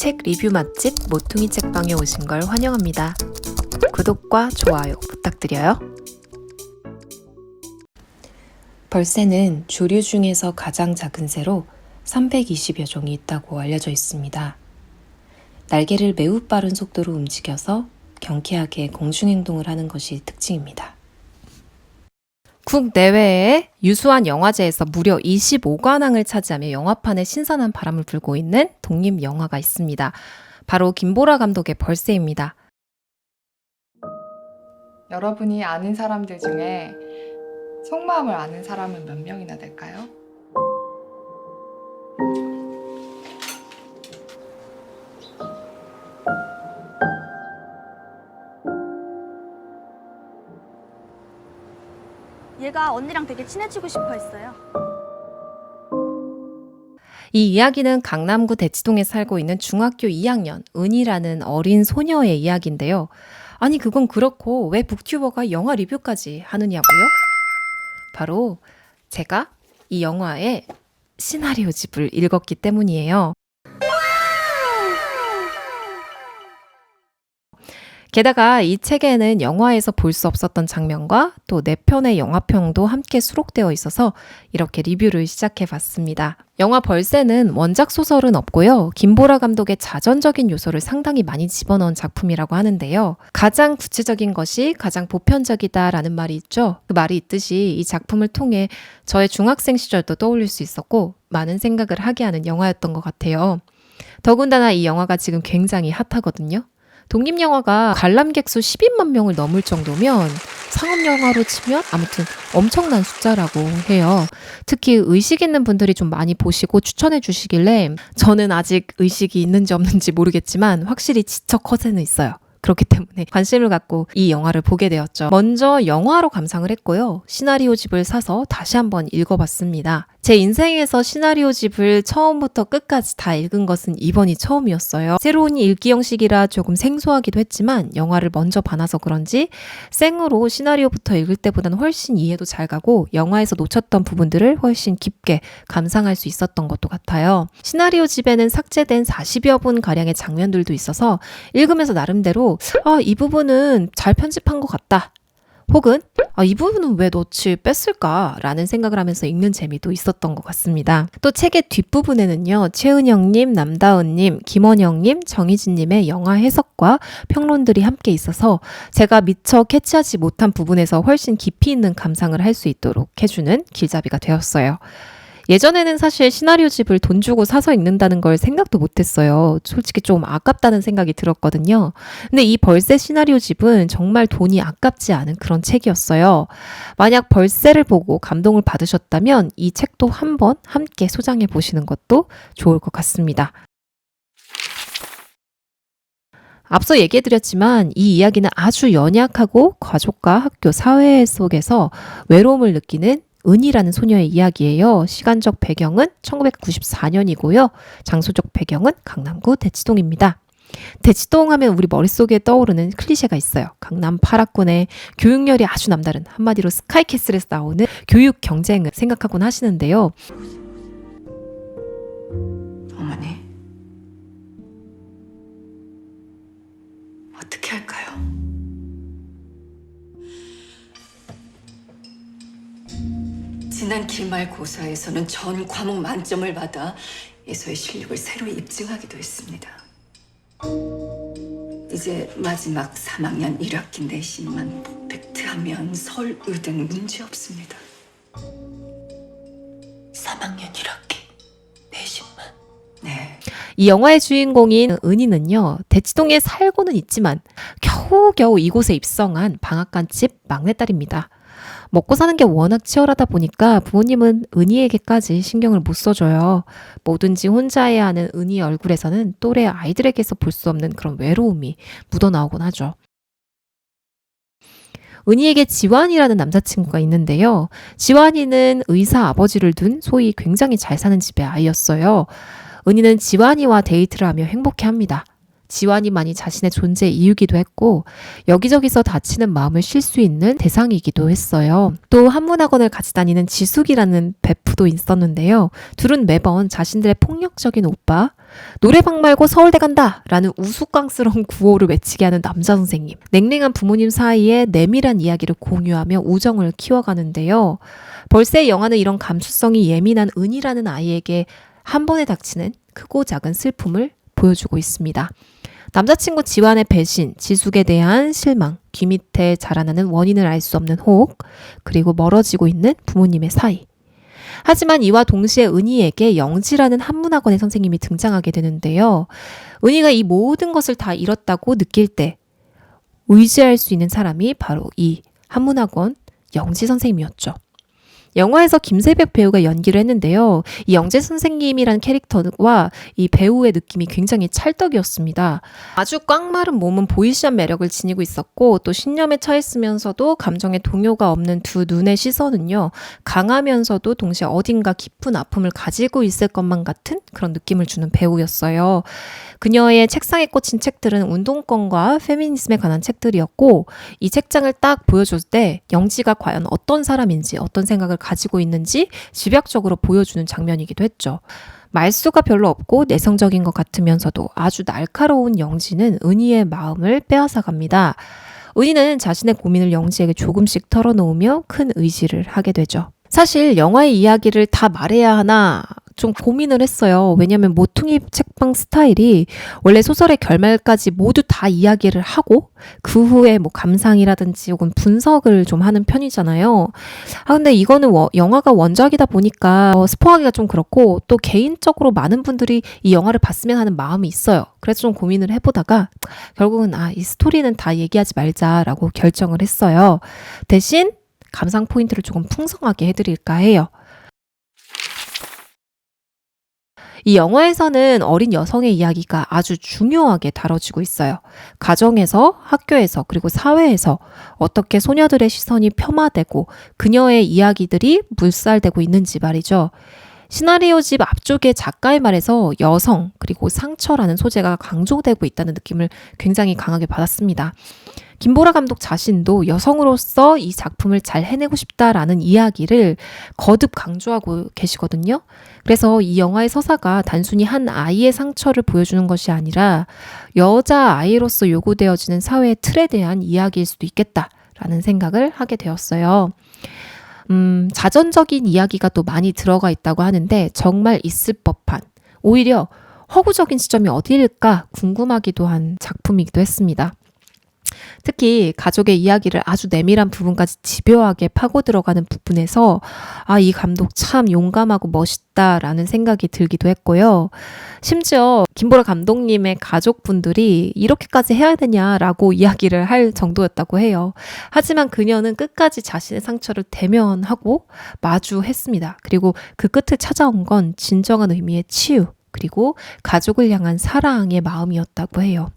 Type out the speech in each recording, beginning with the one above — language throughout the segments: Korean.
책 리뷰 맛집 모퉁이 책방에 오신 걸 환영합니다. 구독과 좋아요 부탁드려요. 벌새는 조류 중에서 가장 작은 새로 320여 종이 있다고 알려져 있습니다. 날개를 매우 빠른 속도로 움직여서 경쾌하게 공중행동을 하는 것이 특징입니다. 국내외의 유수한 영화제에서 무려 25관왕을 차지하며 영화판에 신선한 바람을 불고 있는 독립영화가 있습니다. 바로 김보라 감독의 벌새입니다. 여러분이 아는 사람들 중에 속마음을 아는 사람은 몇 명이나 될까요? 얘가 언니랑 되게 친해지고 싶어 했어요. 이 이야기는 강남구 대치동에 살고 있는 중학교 2학년 은이라는 어린 소녀의 이야기인데요. 아니 그건 그렇고 왜 북튜버가 영화 리뷰까지 하느냐고요? 바로 제가 이 영화의 시나리오집을 읽었기 때문이에요. 게다가 이 책에는 영화에서 볼 수 없었던 장면과 또 4편의 영화평도 함께 수록되어 있어서 이렇게 리뷰를 시작해봤습니다. 영화 벌새는 원작 소설은 없고요. 김보라 감독의 자전적인 요소를 상당히 많이 집어넣은 작품이라고 하는데요. 가장 구체적인 것이 가장 보편적이다라는 말이 있죠. 그 말이 있듯이 이 작품을 통해 저의 중학생 시절도 떠올릴 수 있었고 많은 생각을 하게 하는 영화였던 것 같아요. 더군다나 이 영화가 지금 굉장히 핫하거든요. 독립영화가 관람객 수 12만 명을 넘을 정도면 상업영화로 치면 아무튼 엄청난 숫자라고 해요. 특히 의식 있는 분들이 좀 많이 보시고 추천해 주시길래 저는 아직 의식이 있는지 없는지 모르겠지만 확실히 지적 허세는 있어요. 그렇기 때문에 관심을 갖고 이 영화를 보게 되었죠. 먼저 영화로 감상을 했고요. 시나리오집을 사서 다시 한번 읽어봤습니다. 제 인생에서 시나리오집을 처음부터 끝까지 다 읽은 것은 이번이 처음이었어요. 새로운 읽기 형식이라 조금 생소하기도 했지만 영화를 먼저 봐놔서 그런지 생으로 시나리오부터 읽을 때보다는 훨씬 이해도 잘 가고 영화에서 놓쳤던 부분들을 훨씬 깊게 감상할 수 있었던 것도 같아요. 시나리오집에는 삭제된 40여 분 가량의 장면들도 있어서 읽으면서 나름대로 이 부분은 잘 편집한 것 같다. 혹은 이 부분은 왜 넣지 뺐을까? 라는 생각을 하면서 읽는 재미도 있었던 것 같습니다. 또 책의 뒷부분에는요. 최은영님, 남다은님, 김원영님, 정희진님의 영화 해석과 평론들이 함께 있어서 제가 미처 캐치하지 못한 부분에서 훨씬 깊이 있는 감상을 할 수 있도록 해주는 길잡이가 되었어요. 예전에는 사실 시나리오집을 돈 주고 사서 읽는다는 걸 생각도 못했어요. 솔직히 좀 아깝다는 생각이 들었거든요. 근데 이 벌새 시나리오집은 정말 돈이 아깝지 않은 그런 책이었어요. 만약 벌새를 보고 감동을 받으셨다면 이 책도 한번 함께 소장해 보시는 것도 좋을 것 같습니다. 앞서 얘기해드렸지만 이 이야기는 아주 연약하고 가족과 학교, 사회 속에서 외로움을 느끼는 은이라는 소녀의 이야기예요. 시간적 배경은 1994년이고요. 장소적 배경은 강남구 대치동입니다. 대치동 하면 우리 머릿속에 떠오르는 클리셰가 있어요. 강남 8학군의 교육열이 아주 남다른 한마디로 스카이캐슬에서 나오는 교육 경쟁을 생각하곤 하시는데요. 어머니, 어떻게 할까요? 지난 기말고사에서는 전 과목 만점을 받아 예서의 실력을 새로 입증하기도 했습니다. 이제 마지막 3학년 1학기 내신만 퍼펙트하면 서울의대는 문제없습니다. 3학년 1학기 내신만? 네. 이 영화의 주인공인 은희는요. 대치동에 살고는 있지만 겨우겨우 이곳에 입성한 방앗간집 막내딸입니다. 먹고 사는 게 워낙 치열하다 보니까 부모님은 은희에게까지 신경을 못 써줘요. 뭐든지 혼자 해야 하는 은희 얼굴에서는 또래 아이들에게서 볼 수 없는 그런 외로움이 묻어나오곤 하죠. 은희에게 지환이라는 남자친구가 있는데요. 지환이는 의사 아버지를 둔 소위 굉장히 잘 사는 집의 아이였어요. 은희는 지환이와 데이트를 하며 행복해합니다. 지환이만이 자신의 존재의 이유기도 했고 여기저기서 다치는 마음을 쉴 수 있는 대상이기도 했어요. 또 한문학원을 같이 다니는 지숙이라는 베프도 있었는데요. 둘은 매번 자신들의 폭력적인 오빠 노래방 말고 서울대 간다! 라는 우스꽝스러운 구호를 외치게 하는 남자 선생님. 냉랭한 부모님 사이에 내밀한 이야기를 공유하며 우정을 키워가는데요. 벌새 영화는 이런 감수성이 예민한 은이라는 아이에게 한 번에 닥치는 크고 작은 슬픔을 보여주고 있습니다. 남자친구 지환의 배신, 지숙에 대한 실망, 귀 밑에 자라나는 원인을 알 수 없는 호흡, 그리고 멀어지고 있는 부모님의 사이. 하지만 이와 동시에 은희에게 영지라는 한문학원의 선생님이 등장하게 되는데요. 은희가 이 모든 것을 다 잃었다고 느낄 때 의지할 수 있는 사람이 바로 이 한문학원 영지 선생님이었죠. 영화에서 김세벽 배우가 연기를 했는데요. 이 영재 선생님이란 캐릭터와 이 배우의 느낌이 굉장히 찰떡이었습니다. 아주 꽉 마른 몸은 보이시한 매력을 지니고 있었고 또 신념에 차 있으면서도 감정의 동요가 없는 두 눈의 시선은요. 강하면서도 동시에 어딘가 깊은 아픔을 가지고 있을 것만 같은 그런 느낌을 주는 배우였어요. 그녀의 책상에 꽂힌 책들은 운동권과 페미니즘에 관한 책들이었고 이 책장을 딱 보여줄 때 영지가 과연 어떤 사람인지 어떤 생각을 가지고 있는지 집약적으로 보여주는 장면이기도 했죠. 말수가 별로 없고 내성적인 것 같으면서도 아주 날카로운 영지는 은희의 마음을 빼앗아갑니다. 은희는 자신의 고민을 영지에게 조금씩 털어놓으며 큰 의지를 하게 되죠. 사실 영화의 이야기를 다 말해야 하나 좀 고민을 했어요. 왜냐하면 모퉁이 책방 스타일이 원래 소설의 결말까지 모두 다 이야기를 하고 그 후에 뭐 감상이라든지 혹은 분석을 좀 하는 편이잖아요. 근데 이거는 영화가 원작이다 보니까 스포하기가 좀 그렇고 또 개인적으로 많은 분들이 이 영화를 봤으면 하는 마음이 있어요. 그래서 좀 고민을 해보다가 결국은 이 스토리는 다 얘기하지 말자라고 결정을 했어요. 대신 감상 포인트를 조금 풍성하게 해드릴까 해요. 이 영화에서는 어린 여성의 이야기가 아주 중요하게 다뤄지고 있어요. 가정에서, 학교에서, 그리고 사회에서 어떻게 소녀들의 시선이 폄하되고 그녀의 이야기들이 묵살되고 있는지 말이죠. 시나리오집 앞쪽에 작가의 말에서 여성 그리고 상처라는 소재가 강조되고 있다는 느낌을 굉장히 강하게 받았습니다. 김보라 감독 자신도 여성으로서 이 작품을 잘 해내고 싶다라는 이야기를 거듭 강조하고 계시거든요. 그래서 이 영화의 서사가 단순히 한 아이의 상처를 보여주는 것이 아니라 여자 아이로서 요구되어지는 사회의 틀에 대한 이야기일 수도 있겠다라는 생각을 하게 되었어요. 자전적인 이야기가 또 많이 들어가 있다고 하는데 정말 있을 법한, 오히려 허구적인 지점이 어디일까 궁금하기도 한 작품이기도 했습니다. 특히 가족의 이야기를 아주 내밀한 부분까지 집요하게 파고 들어가는 부분에서 이 감독 참 용감하고 멋있다라는 생각이 들기도 했고요. 심지어 김보라 감독님의 가족분들이 이렇게까지 해야 되냐라고 이야기를 할 정도였다고 해요. 하지만 그녀는 끝까지 자신의 상처를 대면하고 마주했습니다. 그리고 그 끝을 찾아온 건 진정한 의미의 치유, 그리고 가족을 향한 사랑의 마음이었다고 해요.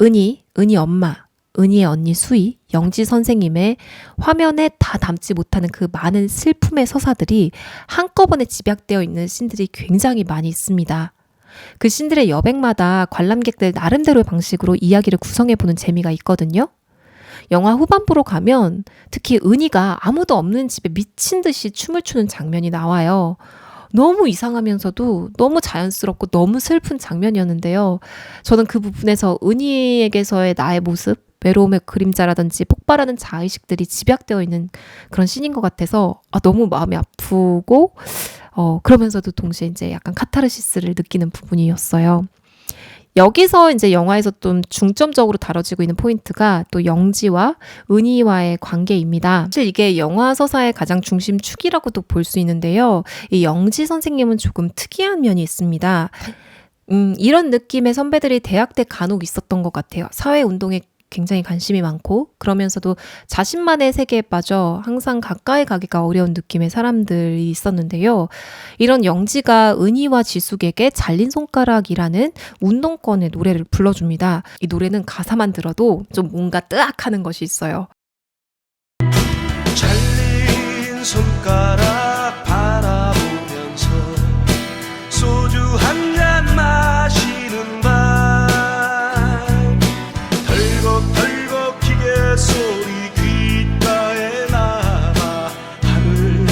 은희 엄마, 은희의 언니 수희, 영지 선생님의 화면에 다 담지 못하는 그 많은 슬픔의 서사들이 한꺼번에 집약되어 있는 씬들이 굉장히 많이 있습니다. 그 씬들의 여백마다 관람객들 나름대로의 방식으로 이야기를 구성해보는 재미가 있거든요. 영화 후반부로 가면 특히 은희가 아무도 없는 집에 미친 듯이 춤을 추는 장면이 나와요. 너무 이상하면서도 너무 자연스럽고 너무 슬픈 장면이었는데요. 저는 그 부분에서 은희에게서의 나의 모습, 외로움의 그림자라든지 폭발하는 자의식들이 집약되어 있는 그런 씬인 것 같아서 너무 마음이 아프고 그러면서도 동시에 이제 약간 카타르시스를 느끼는 부분이었어요. 여기서 이제 영화에서 좀 중점적으로 다뤄지고 있는 포인트가 또 영지와 은희와의 관계입니다. 사실 이게 영화 서사의 가장 중심축이라고도 볼 수 있는데요. 이 영지 선생님은 조금 특이한 면이 있습니다. 이런 느낌의 선배들이 대학 때 간혹 있었던 것 같아요. 사회운동에 굉장히 관심이 많고 그러면서도 자신만의 세계에 빠져 항상 가까이 가기가 어려운 느낌의 사람들이 있었는데요. 이런 영지가 은희와 지숙에게 잘린 손가락이라는 운동권의 노래를 불러줍니다. 이 노래는 가사만 들어도 좀 뭔가 뜨악하는 것이 있어요. 잘린 손가락 바라보면서 소주 한 잔 마시는 밤 덜컥 기계 소리 귓가에 남아 하늘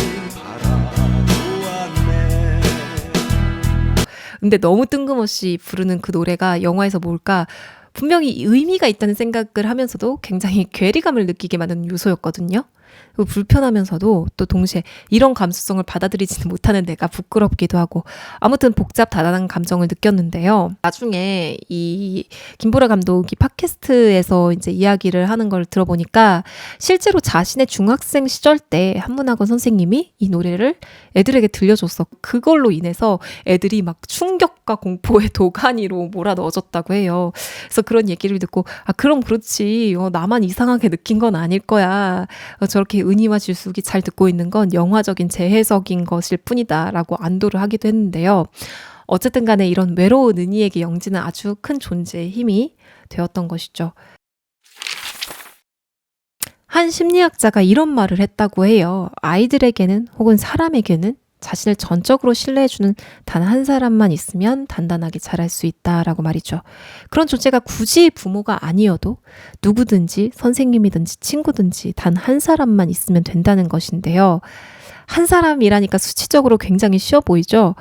바라보았네. 근데 너무 뜬금없이 부르는 그 노래가 영화에서 뭘까 분명히 의미가 있다는 생각을 하면서도 굉장히 괴리감을 느끼게 만드는 요소였거든요. 그리고 불편하면서도 또 동시에 이런 감수성을 받아들이지는 못하는 내가 부끄럽기도 하고 아무튼 복잡다단한 감정을 느꼈는데요. 나중에 이 김보라 감독이 팟캐스트에서 이제 이야기를 하는 걸 들어보니까 실제로 자신의 중학생 시절 때 한문학원 선생님이 이 노래를 애들에게 들려줬어. 그걸로 인해서 애들이 막 충격과 공포의 도가니로 몰아넣어졌다고 해요. 그래서 그런 얘기를 듣고 그럼 그렇지. 나만 이상하게 느낀 건 아닐 거야. 저렇게 은희와 질숙이 잘 듣고 있는 건 영화적인 재해석인 것일 뿐이다 라고 안도를 하기도 했는데요. 어쨌든 간에 이런 외로운 은희에게 영지는 아주 큰 존재의 힘이 되었던 것이죠. 한 심리학자가 이런 말을 했다고 해요. 아이들에게는 혹은 사람에게는 자신을 전적으로 신뢰해주는 단 한 사람만 있으면 단단하게 자랄 수 있다라고 말이죠. 그런 존재가 굳이 부모가 아니어도 누구든지 선생님이든지 친구든지 단 한 사람만 있으면 된다는 것인데요. 한 사람이라니까 수치적으로 굉장히 쉬워 보이죠?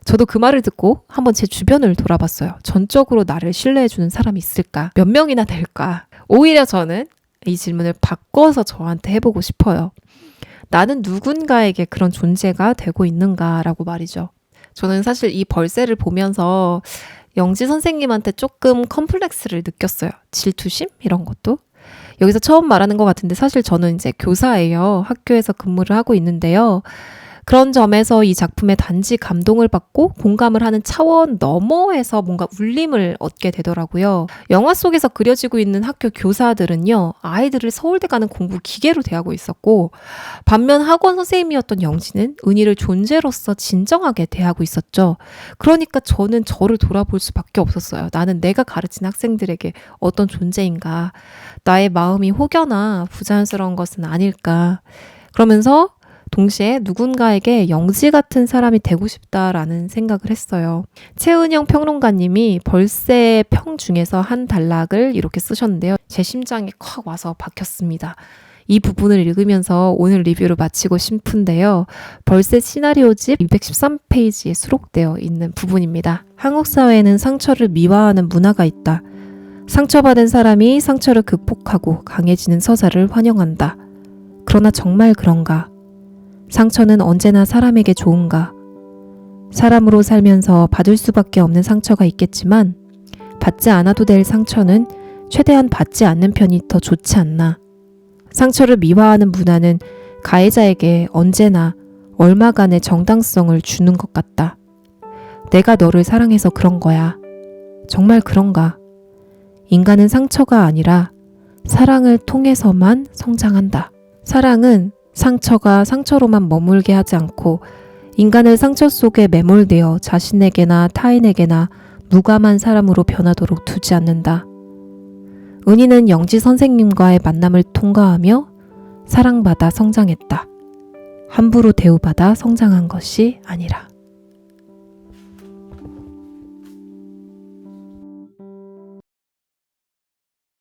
저도 그 말을 듣고 한번 제 주변을 돌아봤어요. 전적으로 나를 신뢰해주는 사람이 있을까? 몇 명이나 될까? 오히려 저는 이 질문을 바꿔서 저한테 해보고 싶어요. 나는 누군가에게 그런 존재가 되고 있는가라고 말이죠. 저는 사실 이 벌새를 보면서 영지 선생님한테 조금 컴플렉스를 느꼈어요. 질투심? 이런 것도. 여기서 처음 말하는 것 같은데 사실 저는 이제 교사예요. 학교에서 근무를 하고 있는데요. 그런 점에서 이 작품에 단지 감동을 받고 공감을 하는 차원 너머에서 뭔가 울림을 얻게 되더라고요. 영화 속에서 그려지고 있는 학교 교사들은요, 아이들을 서울대 가는 공부 기계로 대하고 있었고, 반면 학원 선생님이었던 영지는 은희를 존재로서 진정하게 대하고 있었죠. 그러니까 저는 저를 돌아볼 수밖에 없었어요. 나는 내가 가르친 학생들에게 어떤 존재인가, 나의 마음이 혹여나 부자연스러운 것은 아닐까. 그러면서 동시에 누군가에게 영지 같은 사람이 되고 싶다라는 생각을 했어요. 최은영 평론가님이 벌새의 평 중에서 한 단락을 이렇게 쓰셨는데요. 제 심장에 콱 와서 박혔습니다. 이 부분을 읽으면서 오늘 리뷰를 마치고 싶은데요. 벌새 시나리오집 213페이지에 수록되어 있는 부분입니다. 한국 사회에는 상처를 미화하는 문화가 있다. 상처받은 사람이 상처를 극복하고 강해지는 서사를 환영한다. 그러나 정말 그런가? 상처는 언제나 사람에게 좋은가? 사람으로 살면서 받을 수밖에 없는 상처가 있겠지만 받지 않아도 될 상처는 최대한 받지 않는 편이 더 좋지 않나? 상처를 미화하는 문화는 가해자에게 언제나 얼마간의 정당성을 주는 것 같다. 내가 너를 사랑해서 그런 거야. 정말 그런가? 인간은 상처가 아니라 사랑을 통해서만 성장한다. 사랑은 상처가 상처로만 머물게 하지 않고 인간을 상처 속에 매몰되어 자신에게나 타인에게나 무감한 사람으로 변하도록 두지 않는다. 은희는 영지 선생님과의 만남을 통과하며 사랑받아 성장했다. 함부로 대우받아 성장한 것이 아니라.